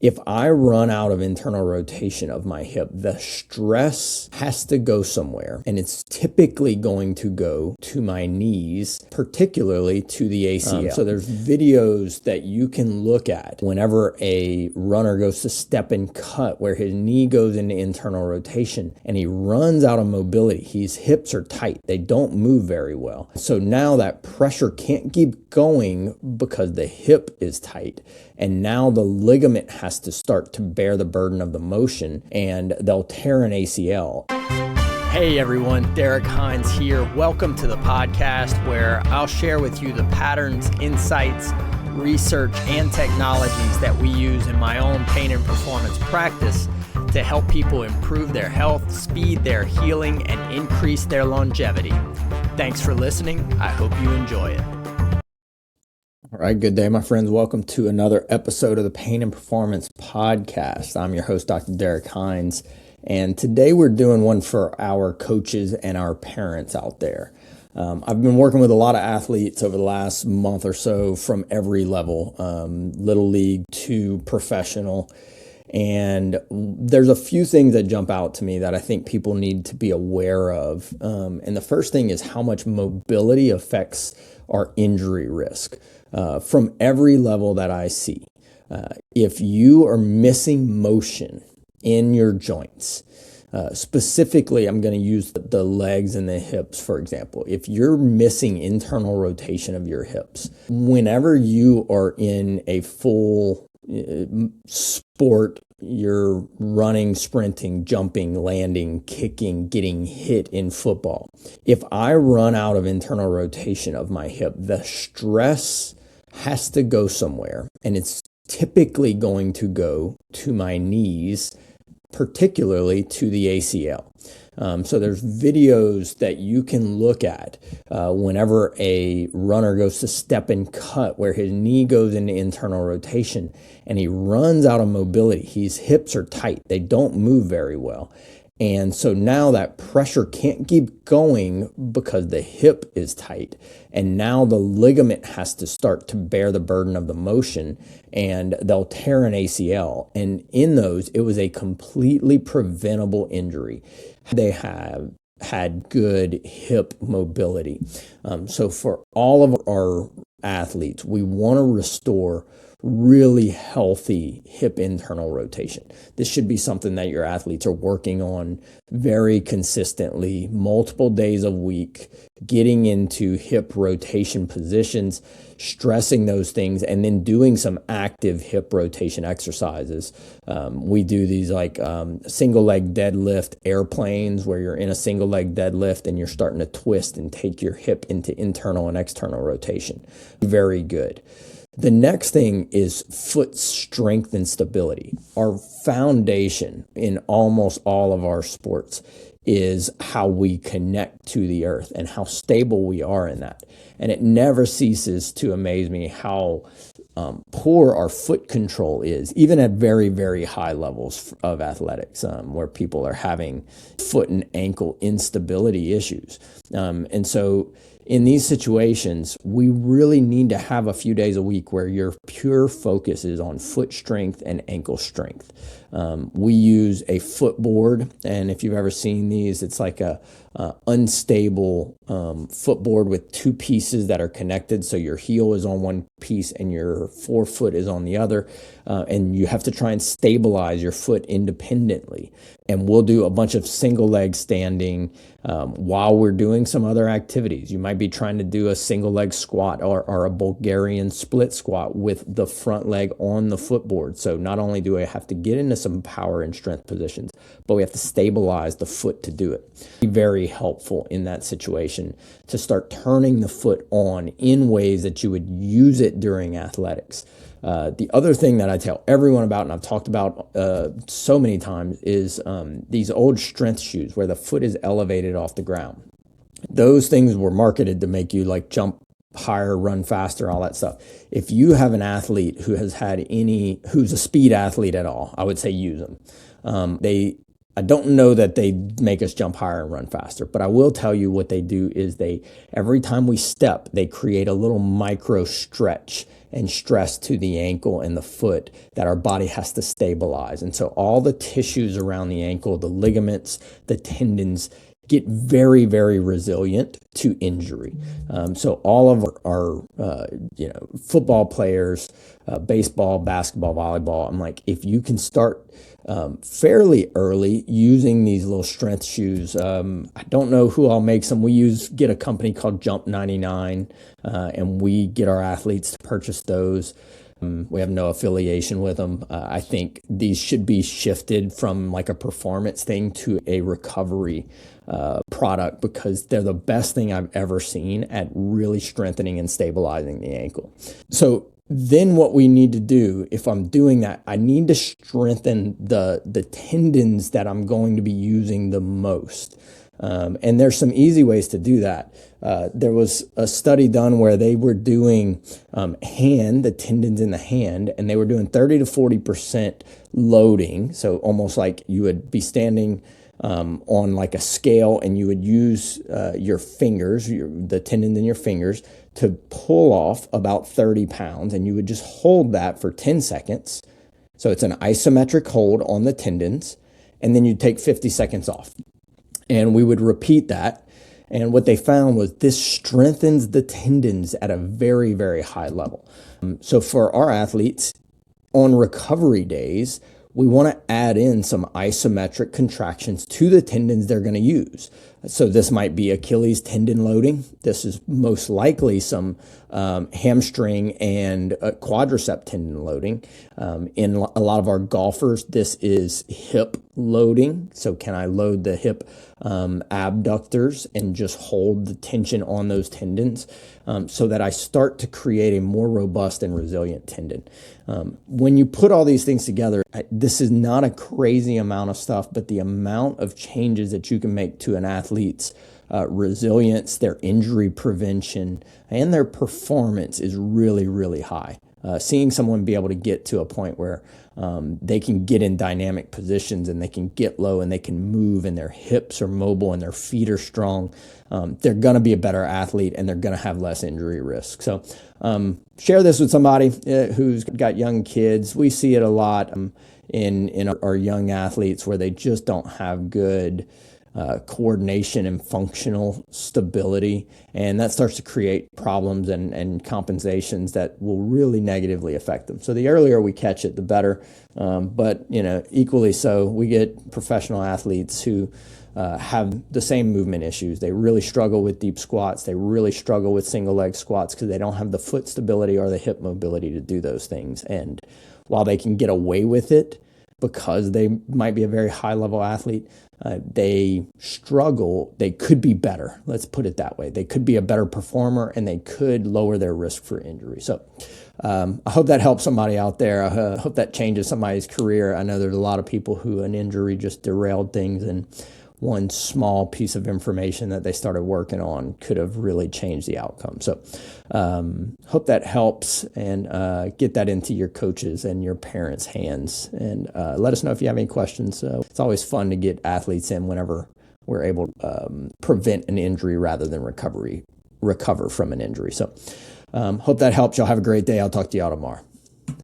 If I run out of internal rotation of my hip, the stress has to go somewhere, and it's typically going to go to my knees, particularly to the ACL. So there's videos that you can look at whenever a runner goes to step and cut where his knee goes into internal rotation and he runs out of mobility. His hips are tight. They don't move very well. So now that pressure can't keep going because the hip is tight. And now the ligament has to start to bear the burden of the motion, and they'll tear an ACL. Hey everyone, Derrick Hines here. Welcome to the podcast where I'll share with you the patterns, insights, research, and technologies that we use in my own pain and performance practice to help people improve their health, speed their healing, and increase their longevity. Thanks for listening. I hope you enjoy it. All right, good day, my friends. Welcome to another episode of the Pain and Performance Podcast. I'm your host, Dr. Derrick Hines, and today we're doing one for our coaches and our parents out there. I've been working with a lot of athletes over the last month or so from every level, little league to professional, and there's a few things that jump out to me that I think people need to be aware of. And the first thing is how much mobility affects our injury risk. From every level that I see. If you are missing motion in your joints, specifically, I'm going to use the legs and the hips, for example. If you're missing internal rotation of your hips, whenever you are in a full sport, you're running, sprinting, jumping, landing, kicking, getting hit in football. If I run out of internal rotation of my hip, the stress has to go somewhere, and it's typically going to go to my knees, particularly to the ACL. So there's videos that you can look at whenever a runner goes to step and cut where his knee goes into internal rotation and he runs out of mobility. His hips are tight. They don't move very well. And so now that pressure can't keep going because the hip is tight. And now the ligament has to start to bear the burden of the motion, and they'll tear an ACL. And in those, it was a completely preventable injury. They have had good hip mobility. So for all of our athletes, we want to restore really healthy hip internal rotation. This should be something that your athletes are working on very consistently, multiple days a week, getting into hip rotation positions, stressing those things, and then doing some active hip rotation exercises. We do these like single leg deadlift airplanes where you're in a single leg deadlift and you're starting to twist and take your hip into internal and external rotation. Very good. The next thing is foot strength and stability. Our foundation in almost all of our sports is how we connect to the earth and how stable we are in that. And it never ceases to amaze me how poor our foot control is, even at very, very high levels of athletics, where people are having foot and ankle instability issues. And so in these situations, we really need to have a few days a week where your pure focus is on foot strength and ankle strength. We use a footboard, and if you've ever seen these, it's like a unstable footboard with two pieces that are connected. So your heel is on one piece and your forefoot is on the other, and you have to try and stabilize your foot independently. And we'll do a bunch of single leg standing while we're doing some other activities. You might be trying to do a single leg squat or a Bulgarian split squat with the front leg on the footboard. So not only do I have to get into some power and strength positions, but we have to stabilize the foot to do it. Very helpful in that situation to start turning the foot on in ways that you would use it during athletics. The other thing that I tell everyone about, and I've talked about so many times, is these old strength shoes where the foot is elevated off the ground. Those things were marketed to make you like jump higher, run faster, all that stuff. If you have an athlete who's a speed athlete at all, I would say use them. I don't know that they make us jump higher and run faster, but I will tell you what they do is every time we step, they create a little micro stretch and stress to the ankle and the foot that our body has to stabilize. And so all the tissues around the ankle, the ligaments, the tendons, get very, very resilient to injury. So all of our football players, baseball, basketball, volleyball, I'm like, if you can start fairly early using these little strength shoes. I don't know who all makes them. We get a company called Jump 99, and we get our athletes to purchase those. We have no affiliation with them. I think these should be shifted from like a performance thing to a recovery product, because they're the best thing I've ever seen at really strengthening and stabilizing the ankle. So then what we need to do, if I'm doing that, I need to strengthen the tendons that I'm going to be using the most. And there's some easy ways to do that. There was a study done where they were doing the tendons in the hand, and they were doing 30 to 40% loading. So almost like you would be standing on like a scale, and you would use your fingers, the tendons in your fingers, to pull off about 30 pounds, and you would just hold that for 10 seconds. So it's an isometric hold on the tendons, and then you'd take 50 seconds off. And we would repeat that. And what they found was this strengthens the tendons at a very, very high level. So for our athletes, on recovery days, we want to add in some isometric contractions to the tendons they're going to use. So this might be Achilles tendon loading. This is most likely some hamstring and quadricep tendon loading. In a lot of our golfers, this is hip loading. So can I load the hip abductors and just hold the tension on those tendons so that I start to create a more robust and resilient tendon? When you put all these things together, this is not a crazy amount of stuff, but the amount of changes that you can make to an athlete's resilience, their injury prevention, and their performance is really, really high. Seeing someone be able to get to a point where they can get in dynamic positions and they can get low and they can move and their hips are mobile and their feet are strong, they're going to be a better athlete and they're going to have less injury risk. So share this with somebody who's got young kids. We see it a lot in our young athletes where they just don't have good coordination and functional stability, and that starts to create problems and compensations that will really negatively affect them. So the earlier we catch it, the better. But equally so, we get professional athletes who have the same movement issues. They really struggle with deep squats. They really struggle with single leg squats because they don't have the foot stability or the hip mobility to do those things. And while they can get away with it because they might be a very high level athlete, they struggle. They could be better. Let's put it that way. They could be a better performer and they could lower their risk for injury. So I hope that helps somebody out there. I hope that changes somebody's career. I know there's a lot of people who an injury just derailed things, and one small piece of information that they started working on could have really changed the outcome. So hope that helps, and get that into your coaches and your parents' hands. And let us know if you have any questions. It's always fun to get athletes in whenever we're able to prevent an injury rather than recover from an injury. So hope that helps. Y'all have a great day. I'll talk to y'all tomorrow.